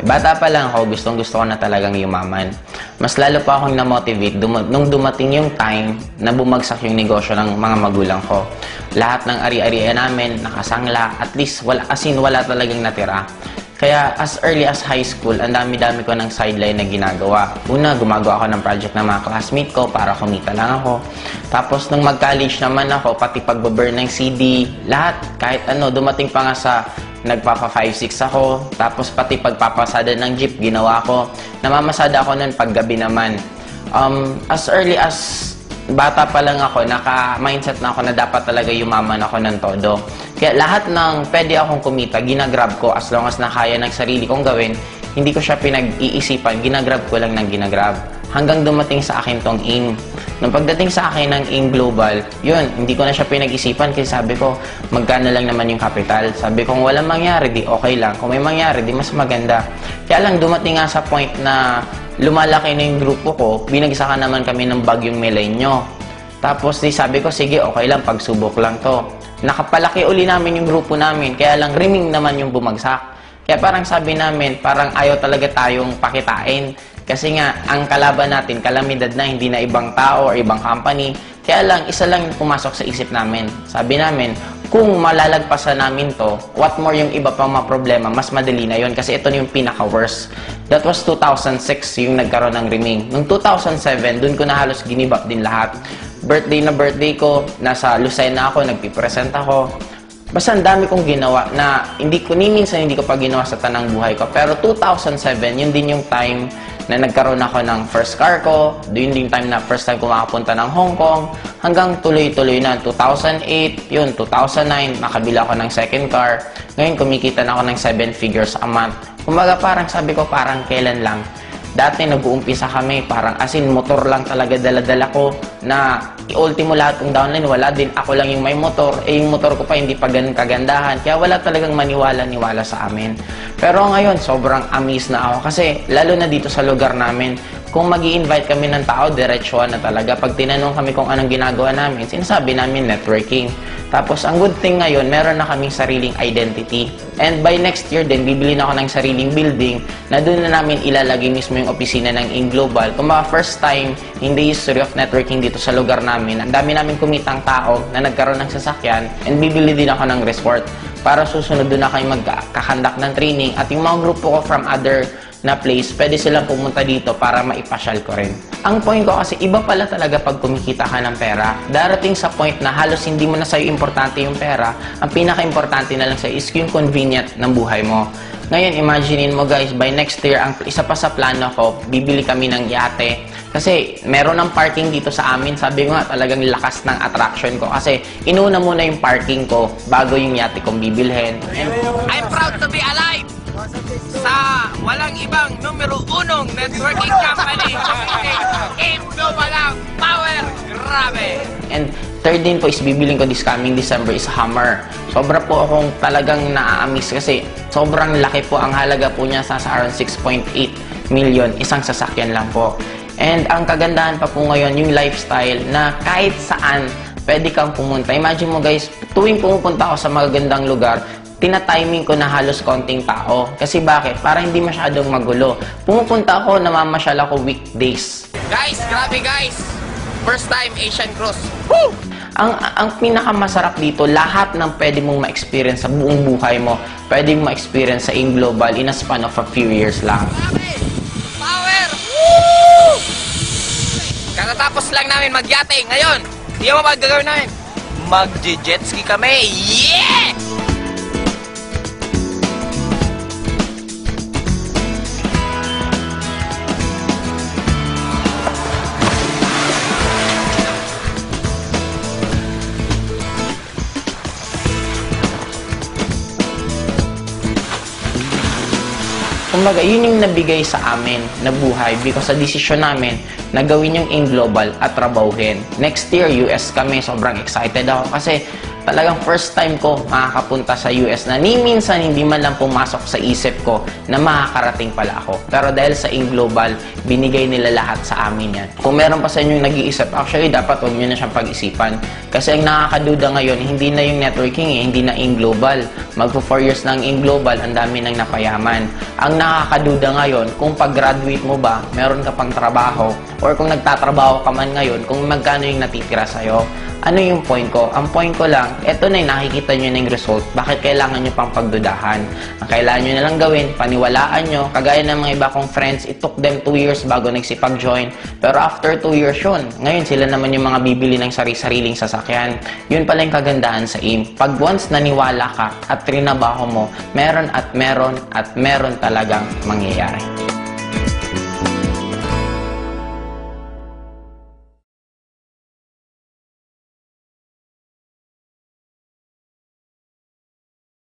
Bata pa lang ako, gustong-gusto ko na talagang yumaman. Mas lalo pa akong na-motivate nung dumating yung time na bumagsak yung negosyo ng mga magulang ko. Lahat ng ari-arian namin, nakasangla, at least wala talagang natira. Kaya as early as high school, ang dami-dami ko ng sideline na ginagawa. Una, gumagawa ako ng project ng mga classmate ko para kumita lang ako. Tapos nung mag-college naman ako, pati pagbaburn ng CD, lahat, kahit ano, dumating pa nga sa nagpapa 5-6 ako. Tapos pati pagpapasada ng jeep, ginawa ko. Namamasada ako nun paggabi naman. As early as bata pa lang ako, naka-mindset na ako na dapat talaga yumaman ako ng todo. Kaya lahat ng pwede akong kumita, ginagrab ko as long as nakaya ng sarili kong gawin. Hindi ko siya pinag-iisipan, ginagrab ko lang ng ginagrab. Hanggang dumating sa akin tong AIM. Nung pagdating sa akin ng AIM Global, yun, hindi ko na siya pinag-isipan kasi sabi ko, magkano lang naman yung capital. Sabi ko, kung walang mangyari, di okay lang. Kung may mangyari, di mas maganda. Kaya lang dumating nga sa point na lumalaki na yung grupo ko, binagsakan naman kami ng bagyong Milenyo. Tapos di sabi ko, sige, okay lang, pagsubok lang to. Nakapalaki uli namin yung grupo namin, kaya lang riming naman yung bumagsak. Kaya parang sabi namin, parang ayaw talaga tayong pakitain. Kasi nga, ang kalaban natin, kalamidad na, hindi na ibang tao or ibang company. Kaya lang, isa lang yung pumasok sa isip namin. Sabi namin, kung malalagpasan namin to, what more yung iba pang mga problema, mas madali na yun. Kasi ito yung pinaka-worst. That was 2006 yung nagkaroon ng riming. Noong 2007, dun ko na halos ginibap din lahat. Birthday na birthday ko, nasa Lucena ako, nagpipresent ako. Basta ang dami kong ginawa na minsan hindi ko pa ginawa sa tanang buhay ko. Pero 2007, yun din yung time na nagkaroon ako ng first car ko. Yun din yung time na first time ko makapunta ng Hong Kong. Hanggang tuloy-tuloy na. 2008, yun, 2009, makabila ako ng second car. Ngayon, kumikita na ako ng 7 figures a month. Kumbaga parang sabi ko, parang kailan lang. Dati nag-uumpisa kami, parang motor lang talaga dala-dala ko na ultimo lahat ng downline, wala din. Ako lang yung may motor. Yung motor ko pa hindi pa ganun kagandahan. Kaya wala talagang maniwala-niwala sa amin. Pero ngayon, sobrang amazed na ako. Kasi lalo na dito sa lugar namin, kung mag-i-invite kami ng tao, diretsuhan na talaga. Pag tinanong kami kung anong ginagawa namin, sinasabi namin networking. Tapos, ang good thing ngayon, meron na kaming sariling identity. And by next year din, bibili na ako ng sariling building na doon na namin ilalagay mismo yung opisina ng AIM Global. Kung mga first time in the history of networking dito sa lugar namin, ang dami namin kumitang tao na nagkaroon ng sasakyan and bibili din ako ng resort para susunod doon na kayo magkakandak ng training. At yung mga grupo ko from other na place, pwede silang pumunta dito para maipasyal ko rin. Ang point ko kasi, iba pala talaga pag kumikita ka ng pera. Darating sa point na halos hindi mo na sa'yo importante yung pera. Ang pinaka-importante na lang sa'yo is yung convenient ng buhay mo. Ngayon, imaginein mo guys, by next year, ang isa pa sa plano ko, bibili kami ng yate. Kasi meron ng parking dito sa amin. Sabi ko nga, talagang lakas ng attraction ko. Kasi inuna muna yung parking ko bago yung yate kong bibilhin. I'm proud to be alive sa walang ibang numero 1 networking company. AIM Global Power. Grabe! And third din po is bibiling ko this coming December is Hummer. Sobra po akong talagang naa-amaze kasi sobrang laki po. Ang halaga po niya sa around 6.8 million. Isang sasakyan lang po. And ang kagandahan pa po ngayon, yung lifestyle na kahit saan pwede kang pumunta. Imagine mo guys, tuwing pumupunta ako sa magagandang lugar, tina-timing ko na halos konting tao. Kasi bakit? Para hindi masyadong magulo. Pumupunta ako, namamasyal ako weekdays. Guys, grabe guys! First time Asian Cross. Woo! Ang pinakamasarap dito, lahat ng pwede mong ma-experience sa buong buhay mo, pwede mong ma-experience sa AIM Global in a span of a few years lang. Grabe! Power! Woo! Katatapos lang namin magyate. Ngayon, hindi mo ba gagawin namin? Mag-jet ski kami. Yeah! Kumbaga, yun yung nabigay sa amin na buhay because sa desisyon namin na gawin yung AIM Global at trabahuhin. Next year, US kami. Sobrang excited ako kasi Talagang first time ko makakapunta sa US na ni minsan hindi man lang pumasok sa isip ko na makakarating pala ako. Pero dahil sa Global, binigay nila lahat sa amin yan. Kung meron pa sa inyo yung nag-iisip, actually dapat huwag nyo na siyang pag-isipan. Kasi ang nakakaduda ngayon, hindi na yung networking hindi na Global. Magpo 4 years na ang Global, ang dami nang napayaman. Ang nakakaduda ngayon, kung pag-graduate mo ba, meron ka pang trabaho, or kung nagtatrabaho ka man ngayon, kung magkano yung natitira sa'yo. Ano yung point ko? Ang point ko lang, eto na yung nakikita nyo na yung result. Bakit kailangan nyo pang pagdudahan? Ang kailangan nyo na lang gawin, paniwalaan nyo. Kagaya ng mga iba kong friends, it took them 2 years bago nagsipag-join. Pero after 2 years yun, ngayon sila naman yung mga bibili ng sari-sariling sasakyan. Yun pala yung kagandahan sa AIM. Pag once naniwala ka at trinabaho mo, meron at meron at meron talagang mangyayari.